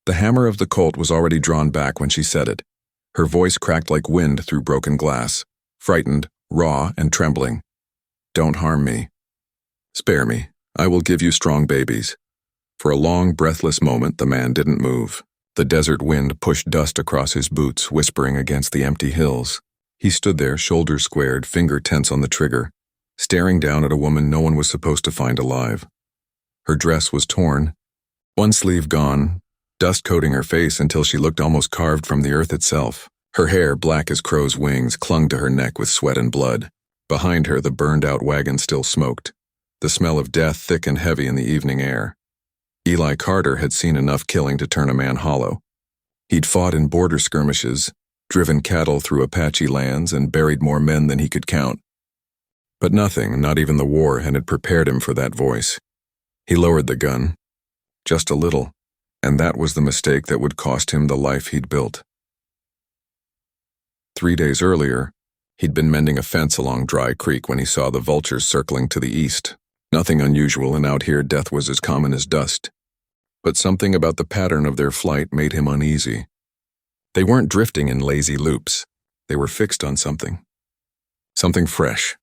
The hammer of the Colt was already drawn back when she said it. Her voice cracked like wind through broken glass, frightened, raw, and trembling. "Don't harm me. Spare me. I will give you strong babies." For a long, breathless moment, the man didn't move. The desert wind pushed dust across his boots, whispering against the empty hills. He stood there, shoulders squared, finger tense on the trigger, staring down at a woman no one was supposed to find alive. Her dress was torn, one sleeve gone, dust coating her face until she looked almost carved from the earth itself. Her hair, black as crow's wings, clung to her neck with sweat and blood. Behind her, the burned-out wagon still smoked, the smell of death thick and heavy in the evening air. Eli Carter had seen enough killing to turn a man hollow. He'd fought in border skirmishes, driven cattle through Apache lands, and buried more men than he could count. But nothing, not even the war, had prepared him for that voice. He lowered the gun, just a little, and that was the mistake that would cost him the life he'd built. 3 days earlier, he'd been mending a fence along Dry Creek when he saw the vultures circling to the east. Nothing unusual, and out here death was as common as dust. But something about the pattern of their flight made him uneasy. They weren't drifting in lazy loops. They were fixed on something. Something fresh.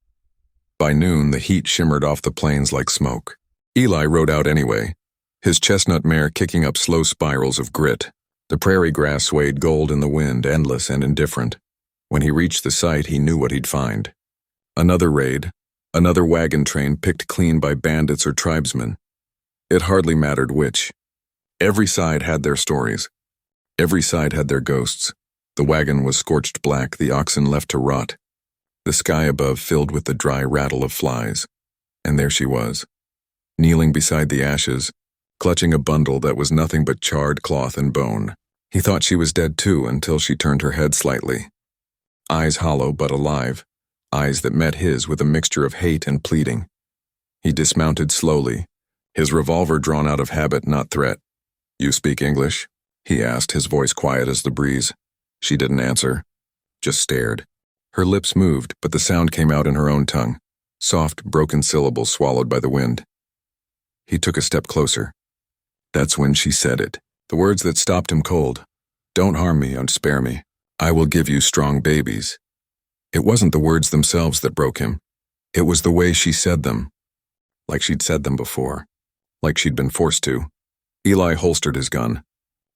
By noon, the heat shimmered off the plains like smoke. Eli rode out anyway, his chestnut mare kicking up slow spirals of grit. The prairie grass swayed gold in the wind, endless and indifferent. When he reached the site, he knew what he'd find. Another raid, another wagon train picked clean by bandits or tribesmen. It hardly mattered which. Every side had their stories. Every side had their ghosts. The wagon was scorched black, the oxen left to rot. The sky above filled with the dry rattle of flies. And there she was, kneeling beside the ashes, clutching a bundle that was nothing but charred cloth and bone. He thought she was dead too until she turned her head slightly. Eyes hollow but alive, eyes that met his with a mixture of hate and pleading. He dismounted slowly, his revolver drawn out of habit, not threat. "You speak English?" he asked, his voice quiet as the breeze. She didn't answer, just stared. Her lips moved, but the sound came out in her own tongue, soft, broken syllables swallowed by the wind. He took a step closer. That's when she said it, the words that stopped him cold. "Don't harm me and spare me. I will give you strong babies." It wasn't the words themselves that broke him. It was the way she said them. Like she'd said them before. Like she'd been forced to. Eli holstered his gun.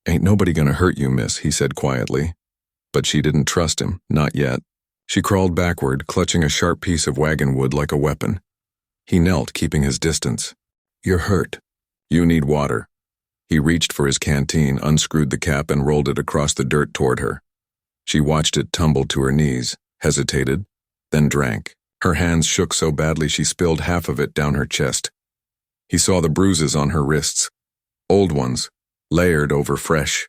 "Ain't nobody gonna hurt you, miss," he said quietly. But she didn't trust him, not yet. She crawled backward, clutching a sharp piece of wagon wood like a weapon. He knelt, keeping his distance. "You're hurt. You need water." He reached for his canteen, unscrewed the cap, and rolled it across the dirt toward her. She watched it tumble to her knees, hesitated, then drank. Her hands shook so badly she spilled half of it down her chest. He saw the bruises on her wrists. Old ones, layered over fresh.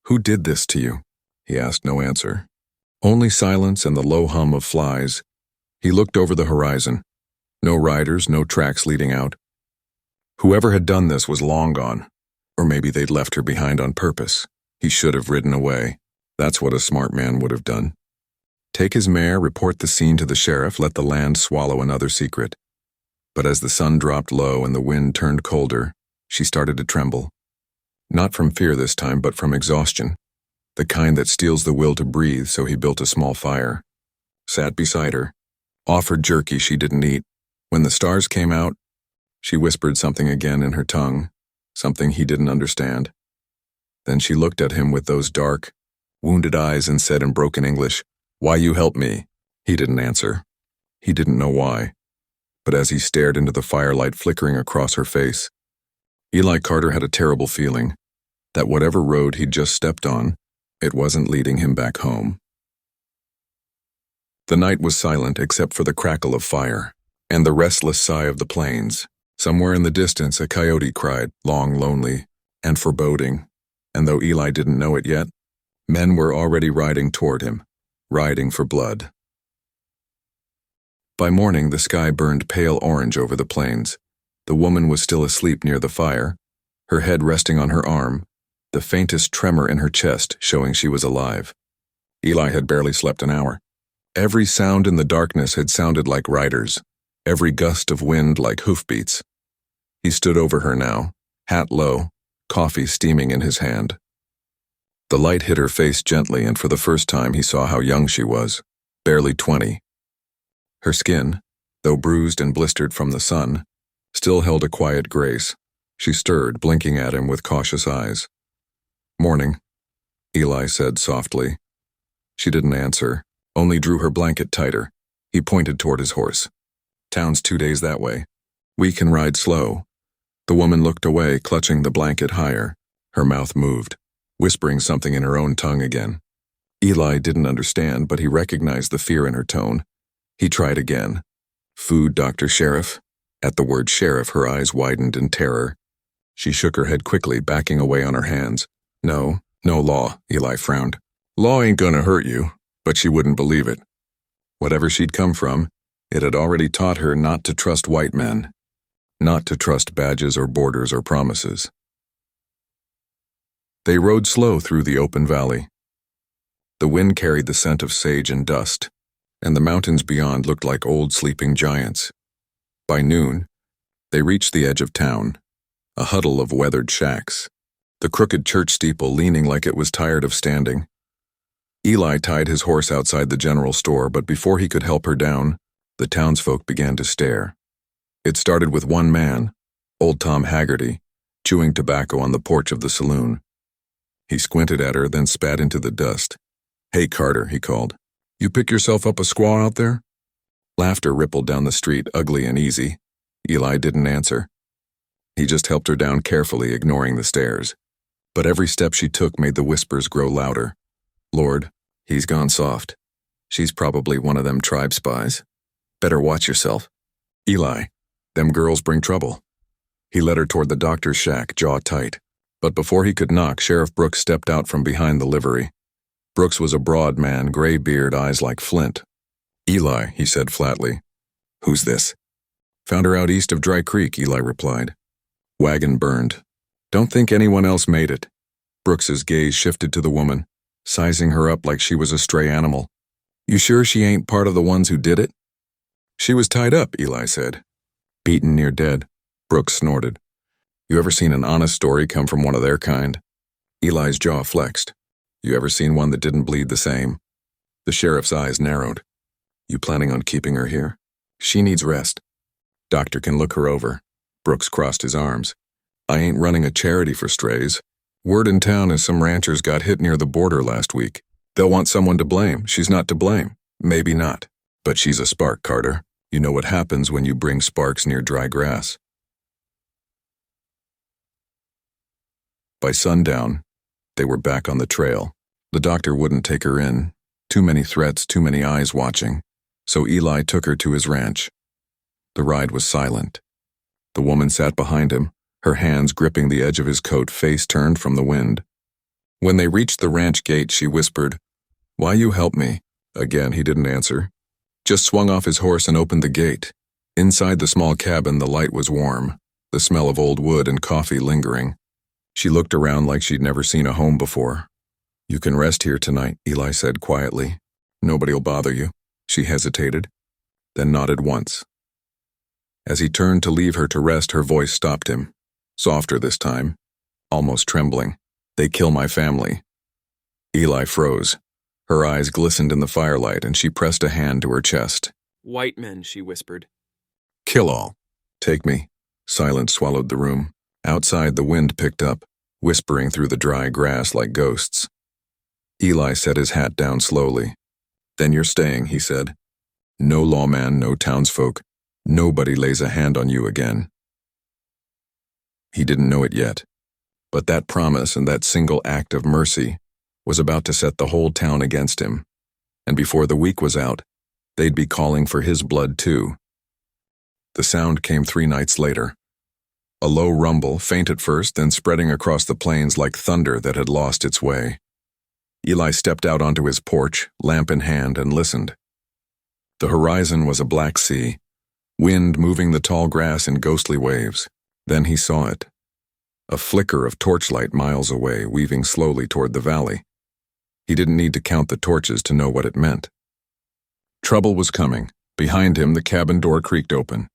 "Who did this to you?" he asked, no answer. Only silence and the low hum of flies. He looked over the horizon. No riders, no tracks leading out. Whoever had done this was long gone. Or maybe they'd left her behind on purpose. He should have ridden away. That's what a smart man would have done. Take his mare, report the scene to the sheriff, let the land swallow another secret. But as the sun dropped low and the wind turned colder, she started to tremble. Not from fear this time, but from exhaustion. The kind that steals the will to breathe, so he built a small fire. Sat beside her. Offered jerky she didn't eat. When the stars came out, she whispered something again in her tongue, something he didn't understand. Then she looked at him with those dark, wounded eyes and said in broken English, "Why you help me?" He didn't answer. He didn't know why. But as he stared into the firelight flickering across her face, Eli Carter had a terrible feeling that whatever road he'd just stepped on, it wasn't leading him back home. The night was silent except for the crackle of fire and the restless sigh of the plains. Somewhere in the distance, a coyote cried, long, lonely, and foreboding. And though Eli didn't know it yet, men were already riding toward him, riding for blood. By morning, the sky burned pale orange over the plains. The woman was still asleep near the fire, her head resting on her arm, the faintest tremor in her chest showing she was alive. Eli had barely slept an hour. Every sound in the darkness had sounded like riders, every gust of wind like hoofbeats. He stood over her now, hat low, coffee steaming in his hand. The light hit her face gently, and for the first time he saw how young she was, barely 20. Her skin, though bruised and blistered from the sun, still held a quiet grace. She stirred, blinking at him with cautious eyes. "Morning," Eli said softly. She didn't answer, only drew her blanket tighter. He pointed toward his horse. "Town's 2 days that way. We can ride slow." The woman looked away, clutching the blanket higher. Her mouth moved, whispering something in her own tongue again. Eli didn't understand, but he recognized the fear in her tone. He tried again. "Food, Dr. Sheriff?" At the word sheriff, her eyes widened in terror. She shook her head quickly, backing away on her hands. No law," Eli frowned. "Law ain't gonna hurt you," but she wouldn't believe it. Whatever she'd come from, it had already taught her not to trust white men, not to trust badges or borders or promises. They rode slow through the open valley. The wind carried the scent of sage and dust, and the mountains beyond looked like old sleeping giants. By noon, they reached the edge of town, a huddle of weathered shacks, the crooked church steeple leaning like it was tired of standing. Eli tied his horse outside the general store, but before he could help her down, the townsfolk began to stare. It started with one man, old Tom Haggerty, chewing tobacco on the porch of the saloon. He squinted at her, then spat into the dust. "Hey, Carter," he called. "You pick yourself up a squaw out there?" Laughter rippled down the street, ugly and easy. Eli didn't answer. He just helped her down carefully, ignoring the stares. But every step she took made the whispers grow louder. "Lord, he's gone soft. She's probably one of them tribe spies. Better watch yourself. Eli, them girls bring trouble." He led her toward the doctor's shack, jaw tight. But before he could knock, Sheriff Brooks stepped out from behind the livery. Brooks was a broad man, gray beard, eyes like flint. "Eli," he said flatly. "Who's this?" "Found her out east of Dry Creek," Eli replied. "Wagon burned. Don't think anyone else made it." Brooks's gaze shifted to the woman, sizing her up like she was a stray animal. "You sure she ain't part of the ones who did it?" "She was tied up," Eli said. "Beaten near dead," Brooks snorted. "You ever seen an honest story come from one of their kind?" Eli's jaw flexed. "You ever seen one that didn't bleed the same?" The sheriff's eyes narrowed. "You planning on keeping her here?" "She needs rest. Doctor can look her over." Brooks crossed his arms. "I ain't running a charity for strays. Word in town is some ranchers got hit near the border last week. They'll want someone to blame. She's not to blame. Maybe not. But she's a spark, Carter. You know what happens when you bring sparks near dry grass." By sundown, they were back on the trail. The doctor wouldn't take her in. Too many threats, too many eyes watching. So Eli took her to his ranch. The ride was silent. The woman sat behind him, her hands gripping the edge of his coat, face turned from the wind. When they reached the ranch gate, she whispered, "Why you help me?" Again, he didn't answer. Just swung off his horse and opened the gate. Inside the small cabin, the light was warm, the smell of old wood and coffee lingering. She looked around like she'd never seen a home before. "You can rest here tonight," Eli said quietly. "Nobody'll bother you." She hesitated, then nodded once. As he turned to leave her to rest, her voice stopped him, softer this time, almost trembling. "They kill my family." Eli froze. Her eyes glistened in the firelight, and she pressed a hand to her chest. "White men," she whispered. "Kill all. Take me." Silence swallowed the room. Outside, the wind picked up, whispering through the dry grass like ghosts. Eli set his hat down slowly. "Then you're staying," he said. "No lawman, no townsfolk. Nobody lays a hand on you again." He didn't know it yet, but that promise and that single act of mercy was about to set the whole town against him, and before the week was out, they'd be calling for his blood too. The sound came 3 nights later. A low rumble, faint at first, then spreading across the plains like thunder that had lost its way. Eli stepped out onto his porch, lamp in hand, and listened. The horizon was a black sea, wind moving the tall grass in ghostly waves. Then he saw it. A flicker of torchlight miles away, weaving slowly toward the valley. He didn't need to count the torches to know what it meant. Trouble was coming. Behind him, the cabin door creaked open.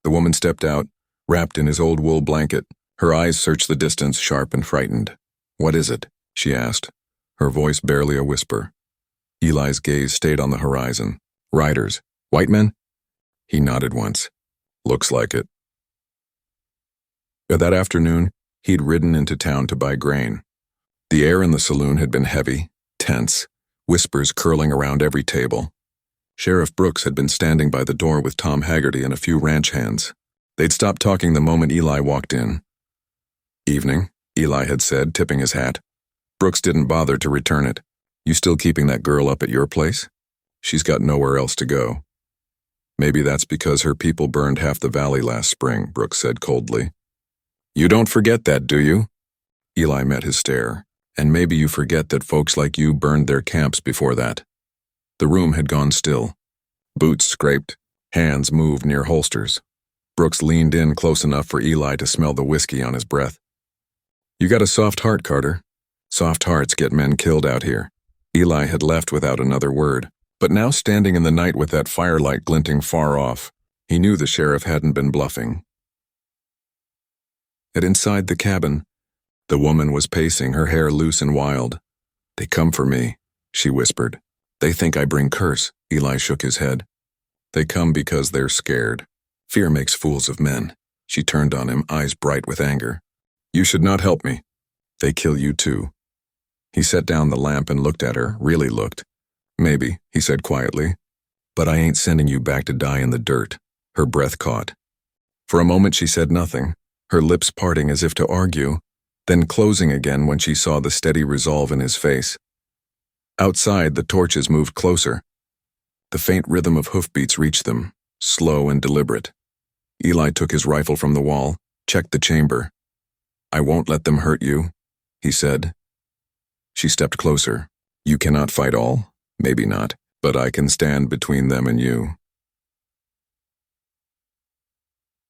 The woman stepped out, wrapped in his old wool blanket, Her eyes searched the distance, sharp and frightened. "What is it?" she asked, her voice barely a whisper. Eli's gaze stayed on the horizon. "Riders. White men?" He nodded once. "Looks like it." That afternoon, he'd ridden into town to buy grain. The air in the saloon had been heavy, tense, whispers curling around every table. Sheriff Brooks had been standing by the door with Tom Haggerty and a few ranch hands. They'd stopped talking the moment Eli walked in. "Evening," Eli had said, tipping his hat. Brooks didn't bother to return it. "You still keeping that girl up at your place? She's got nowhere else to go." "Maybe that's because her people burned half the valley last spring," Brooks said coldly. "You don't forget that, do you?" Eli met his stare. "And maybe you forget that folks like you burned their camps before that." The room had gone still. Boots scraped, hands moved near holsters. Brooks leaned in close enough for Eli to smell the whiskey on his breath. "You got a soft heart, Carter. Soft hearts get men killed out here." Eli had left without another word, but now standing in the night with that firelight glinting far off, he knew the sheriff hadn't been bluffing. And inside the cabin, the woman was pacing, her hair loose and wild. "They come for me," she whispered. "They think I bring curse." Eli shook his head. "They come because they're scared. Fear makes fools of men." She turned on him, eyes bright with anger. "You should not help me. They kill you too." He set down the lamp and looked at her, really looked. "Maybe," he said quietly, "but I ain't sending you back to die in the dirt." Her breath caught. For a moment she said nothing, her lips parting as if to argue, then closing again when she saw the steady resolve in his face. Outside, the torches moved closer. The faint rhythm of hoofbeats reached them, slow and deliberate. Eli took his rifle from the wall, checked the chamber. "I won't let them hurt you," he said. She stepped closer. "You cannot fight all, maybe not, but I can stand between them and you."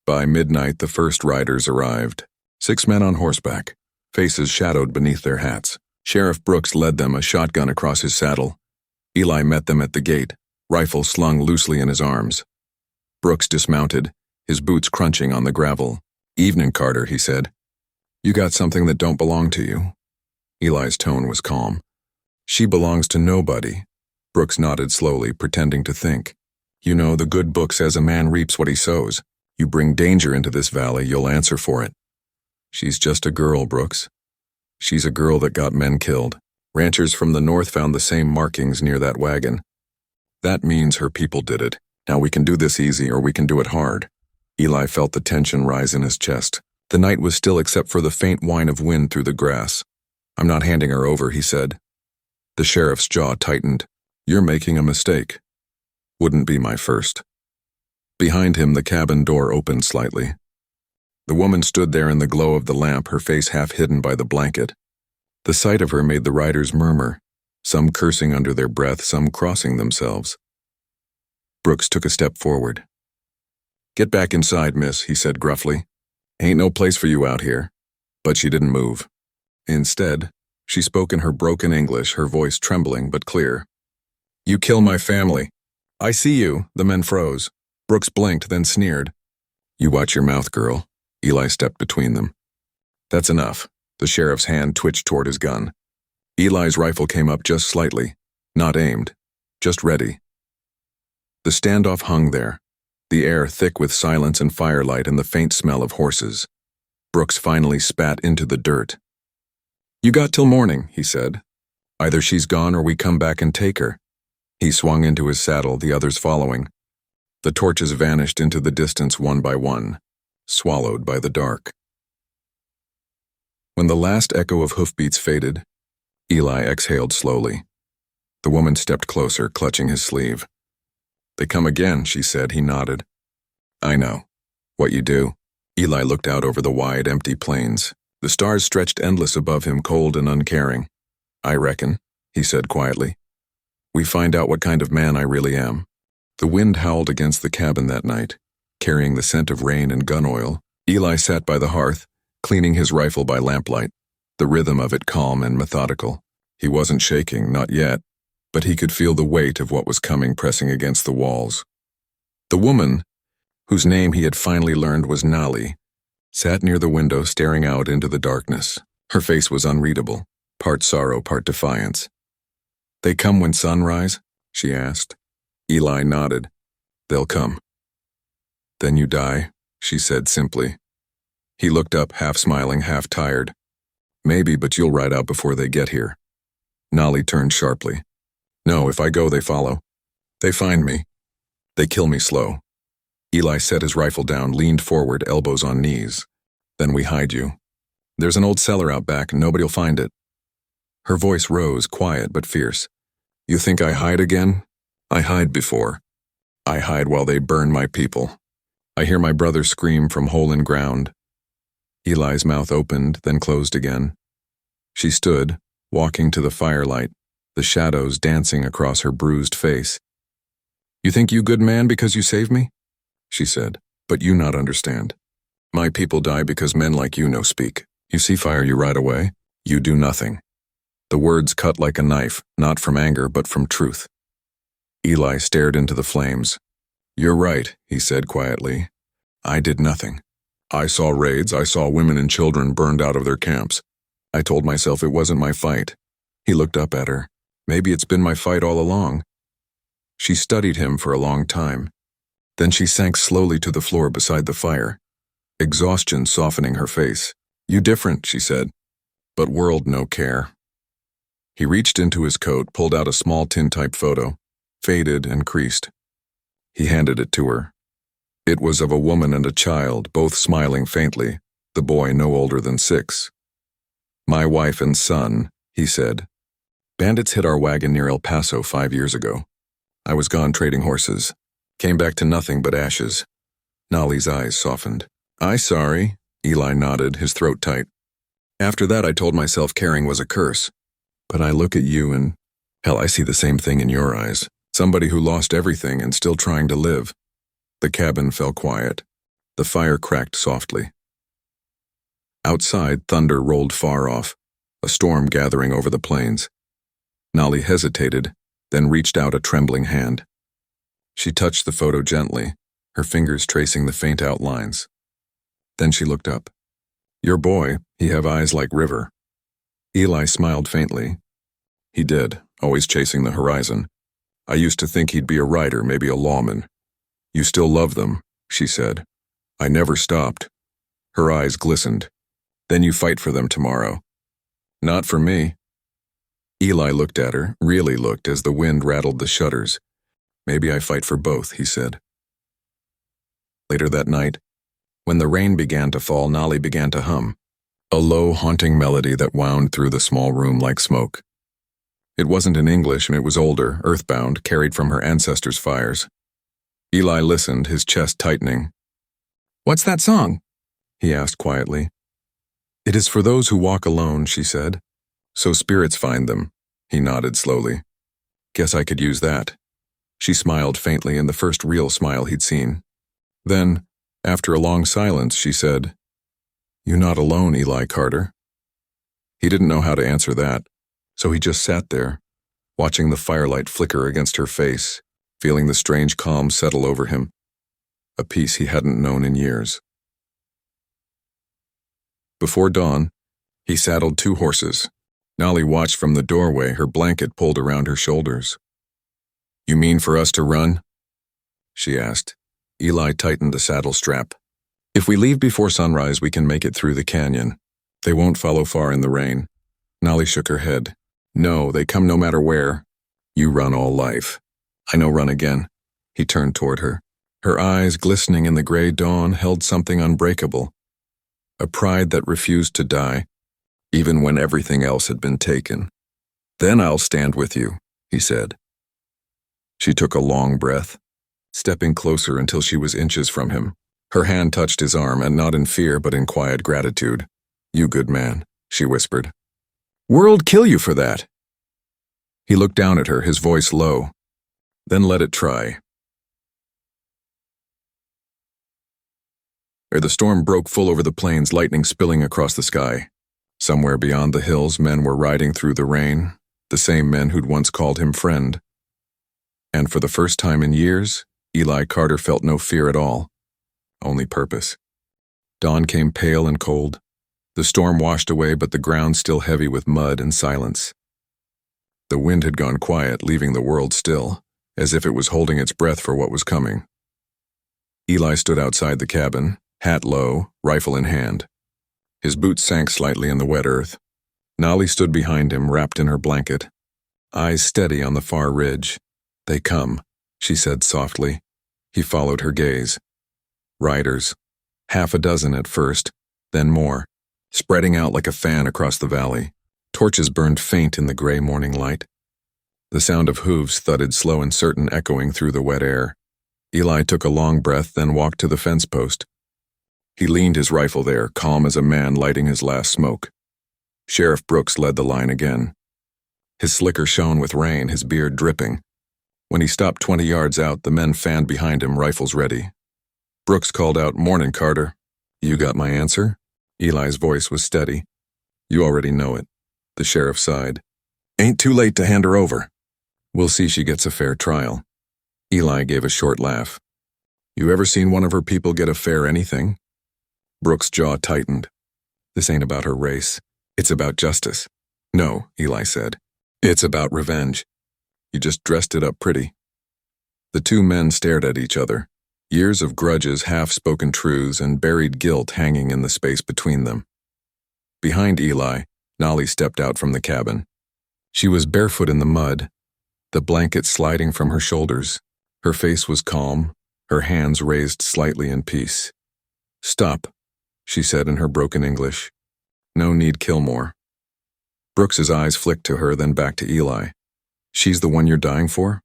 By midnight, the first riders arrived. 6 men on horseback, faces shadowed beneath their hats. Sheriff Brooks led them, a shotgun across his saddle. Eli met them at the gate, rifle slung loosely in his arms. Brooks dismounted, his boots crunching on the gravel. "Evening, Carter," he said. "You got something that don't belong to you." Eli's tone was calm. "She belongs to nobody." Brooks nodded slowly, pretending to think. "You know, the good book says a man reaps what he sows. You bring danger into this valley, you'll answer for it." "She's just a girl, Brooks. She's a girl that got men killed. Ranchers from the north found the same markings near that wagon. That means her people did it. Now we can do this easy or we can do it hard." Eli felt the tension rise in his chest. The night was still except for the faint whine of wind through the grass. "I'm not handing her over," he said. The sheriff's jaw tightened. "You're making a mistake." "Wouldn't be my first." Behind him, the cabin door opened slightly. The woman stood there in the glow of the lamp, her face half hidden by the blanket. The sight of her made the riders murmur, some cursing under their breath, some crossing themselves. Brooks took a step forward. "Get back inside, miss," he said gruffly. "Ain't no place for you out here." But she didn't move. Instead, she spoke in her broken English, her voice trembling but clear. "You kill my family." "I see you." The men froze. Brooks blinked, then sneered. "You watch your mouth, girl." Eli stepped between them. "That's enough." The sheriff's hand twitched toward his gun. Eli's rifle came up just slightly, not aimed, just ready. The standoff hung there, the air thick with silence and firelight and the faint smell of horses. Brooks finally spat into the dirt. "You got till morning," he said. "Either she's gone or we come back and take her." He swung into his saddle, the others following. The torches vanished into the distance one by one, swallowed by the dark. When the last echo of hoofbeats faded, Eli exhaled slowly. The woman stepped closer, clutching his sleeve. "They come again," she said. He nodded. "I know. What you do?" Eli looked out over the wide, empty plains. The stars stretched endless above him, cold and uncaring. "I reckon," he said quietly. "We find out what kind of man I really am." The wind howled against the cabin that night, carrying the scent of rain and gun oil. Eli sat by the hearth, cleaning his rifle by lamplight, the rhythm of it calm and methodical. He wasn't shaking, not yet, but he could feel the weight of what was coming pressing against the walls. The woman, whose name he had finally learned was Nali, sat near the window staring out into the darkness. Her face was unreadable, part sorrow, part defiance. "They come when sunrise?" she asked. Eli nodded. "They'll come." "Then you die," she said simply. He looked up, half smiling, half tired. "Maybe, but you'll ride out before they get here." Nolly turned sharply. "No, if I go, they follow. They find me. They kill me slow." Eli set his rifle down, leaned forward, elbows on knees. "Then we hide you. There's an old cellar out back, and nobody'll find it." Her voice rose, quiet but fierce. "You think I hide again? I hide before. I hide while they burn my people. I hear my brother scream from hole in ground." Eli's mouth opened, then closed again. She stood, walking to the firelight, the shadows dancing across her bruised face. "You think you good man because you saved me?" she said. "But you not understand. My people die because men like you no speak. You see fire, you ride away. You do nothing." The words cut like a knife, not from anger but from truth. Eli stared into the flames. "You're right," he said quietly. "I did nothing. I saw raids, I saw women and children burned out of their camps. I told myself it wasn't my fight." He looked up at her. "Maybe it's been my fight all along." She studied him for a long time. Then she sank slowly to the floor beside the fire, exhaustion softening her face. "You different," she said, "but world no care." He reached into his coat, pulled out a small tintype photo, faded and creased. He handed it to her. It was of a woman and a child, both smiling faintly, the boy no older than 6. "My wife and son," he said. "Bandits hit our wagon near El Paso 5 years ago. I was gone trading horses. Came back to nothing but ashes." Nolly's eyes softened. "I sorry," Eli nodded, his throat tight. "After that I told myself caring was a curse. But I look at you and, hell, I see the same thing in your eyes. Somebody who lost everything and still trying to live." The cabin fell quiet. The fire cracked softly. Outside, thunder rolled far off, a storm gathering over the plains. Nolly hesitated, then reached out a trembling hand. She touched the photo gently, her fingers tracing the faint outlines. Then she looked up. "Your boy, he have eyes like river." Eli smiled faintly. "He did, always chasing the horizon. I used to think he'd be a writer, maybe a lawman." "You still love them," she said. "I never stopped." Her eyes glistened. "Then you fight for them tomorrow." "Not for me." Eli looked at her, really looked as the wind rattled the shutters. "Maybe I fight for both," he said. Later that night, when the rain began to fall, Nolly began to hum, a low, haunting melody that wound through the small room like smoke. It wasn't in English, and it was older, earthbound, carried from her ancestors' fires. Eli listened, his chest tightening. "What's that song?" he asked quietly. "It is for those who walk alone," she said. "So spirits find them." He nodded slowly. "Guess I could use that." She smiled faintly, in the first real smile he'd seen. Then, after a long silence, she said, "You not alone, Eli Carter." He didn't know how to answer that, so he just sat there, watching the firelight flicker against her face, feeling the strange calm settle over him, a peace he hadn't known in years. Before dawn, he saddled 2 horses. Nolly watched from the doorway, her blanket pulled around her shoulders. "You mean for us to run?" she asked. Eli tightened the saddle strap. "If we leave before sunrise, we can make it through the canyon. They won't follow far in the rain." Nolly shook her head. "No, they come no matter where. You run all life. I know run again." He turned toward her. Her eyes, glistening in the gray dawn, held something unbreakable, a pride that refused to die, even when everything else had been taken. "Then I'll stand with you," he said. She took a long breath, stepping closer until she was inches from him. Her hand touched his arm, and not in fear but in quiet gratitude. "You good man," she whispered. "World kill you for that." He looked down at her, his voice low. "Then let it try." The storm broke full over the plains, lightning spilling across the sky. Somewhere beyond the hills, men were riding through the rain, the same men who'd once called him friend. And for the first time in years, Eli Carter felt no fear at all, only purpose. Dawn came pale and cold. The storm washed away, but the ground still heavy with mud and silence. The wind had gone quiet, leaving the world still, as if it was holding its breath for what was coming. Eli stood outside the cabin, hat low, rifle in hand. His boots sank slightly in the wet earth. Nolly stood behind him, wrapped in her blanket, eyes steady on the far ridge. "They come," she said softly. He followed her gaze. Riders. Half a dozen at first, then more, spreading out like a fan across the valley. Torches burned faint in the gray morning light. The sound of hooves thudded slow and certain, echoing through the wet air. Eli took a long breath, then walked to the fence post. He leaned his rifle there, calm as a man lighting his last smoke. Sheriff Brooks led the line again. His slicker shone with rain, his beard dripping. When he stopped 20 yards out, the men fanned behind him, rifles ready. Brooks called out, "Morning, Carter." "You got my answer?" Eli's voice was steady. "You already know it." The sheriff sighed. "Ain't too late to hand her over. We'll see she gets a fair trial." Eli gave a short laugh. "You ever seen one of her people get a fair anything?" Brooks' jaw tightened. "This ain't about her race. It's about justice." "No," Eli said. "It's about revenge. You just dressed it up pretty." The two men stared at each other, years of grudges, half-spoken truths, and buried guilt hanging in the space between them. Behind Eli, Nolly stepped out from the cabin. She was barefoot in the mud, the blanket sliding from her shoulders. Her face was calm, her hands raised slightly in peace. "Stop," she said in her broken English. "No need kill more." Brooks's eyes flicked to her, then back to Eli. "She's the one you're dying for?"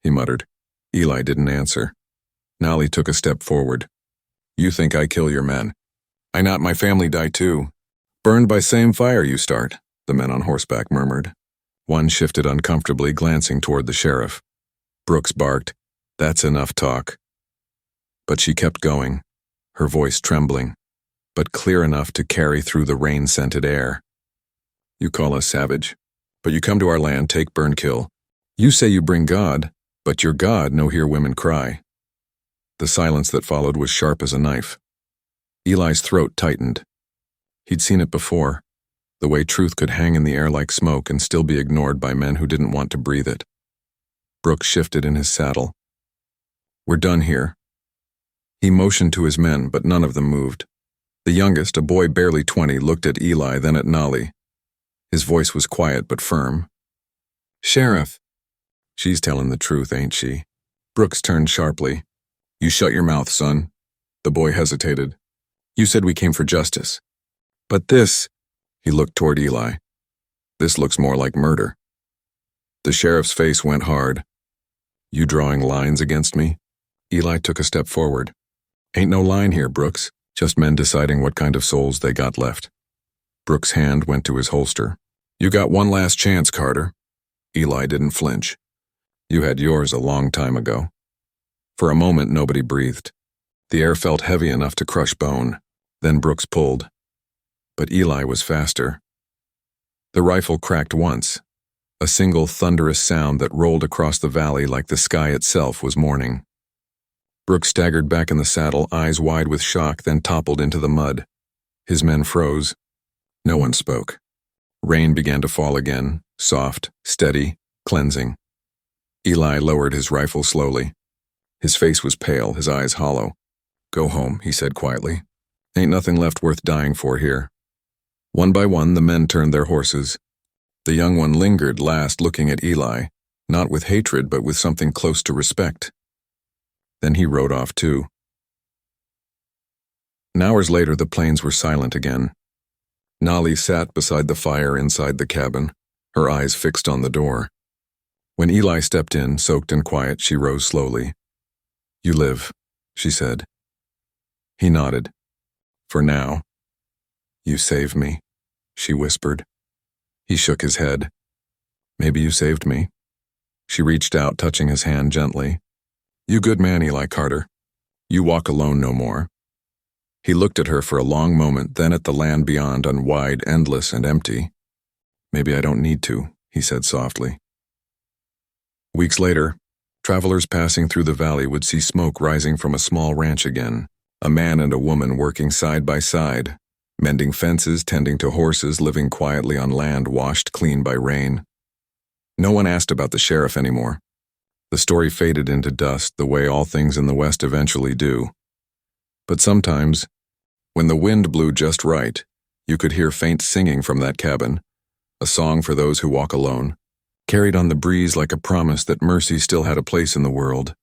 He muttered. Eli didn't answer. Nolly took a step forward. "You think I kill your men. I not my family die too. Burned by same fire you start," the men on horseback murmured. One shifted uncomfortably, glancing toward the sheriff. Brooks barked, "That's enough talk." But she kept going, her voice trembling, but clear enough to carry through the rain-scented air. "You call us savage, but you come to our land, take, burn, kill. You say you bring God, but your God no hear women cry." The silence that followed was sharp as a knife. Eli's throat tightened. He'd seen it before, the way truth could hang in the air like smoke and still be ignored by men who didn't want to breathe it. Brooks shifted in his saddle. "We're done here." He motioned to his men, but none of them moved. The youngest, a boy barely 20, looked at Eli, then at Nolly. His voice was quiet but firm. "Sheriff." "She's telling the truth, ain't she?" Brooks turned sharply. "You shut your mouth, son." The boy hesitated. "You said we came for justice. But this," he looked toward Eli, "this looks more like murder." The sheriff's face went hard. "You drawing lines against me?" Eli took a step forward. "Ain't no line here, Brooks. Just men deciding what kind of souls they got left." Brooks' hand went to his holster. "You got one last chance, Carter." Eli didn't flinch. "You had yours a long time ago." For a moment, nobody breathed. The air felt heavy enough to crush bone. Then Brooks pulled. But Eli was faster. The rifle cracked once, a single thunderous sound that rolled across the valley like the sky itself was mourning. Brooks staggered back in the saddle, eyes wide with shock, then toppled into the mud. His men froze. No one spoke. Rain began to fall again, soft, steady, cleansing. Eli lowered his rifle slowly. His face was pale, his eyes hollow. "Go home," he said quietly. "Ain't nothing left worth dying for here." One by one, the men turned their horses. The young one lingered last, looking at Eli, not with hatred but with something close to respect. Then he rode off too. Hours later, the plains were silent again. Nolly sat beside the fire inside the cabin, her eyes fixed on the door. When Eli stepped in, soaked and quiet, she rose slowly. "You live," she said. He nodded. "For now." "You saved me," she whispered. He shook his head. "Maybe you saved me." She reached out, touching his hand gently. "You good man, Eli Carter. You walk alone no more." He looked at her for a long moment, then at the land beyond, unwide, endless, and empty. "Maybe I don't need to," he said softly. Weeks later, travelers passing through the valley would see smoke rising from a small ranch again. A man and a woman working side by side, mending fences, tending to horses, living quietly on land washed clean by rain. No one asked about the sheriff anymore. The story faded into dust the way all things in the West eventually do. But sometimes, when the wind blew just right, you could hear faint singing from that cabin, a song for those who walk alone, carried on the breeze like a promise that mercy still had a place in the world.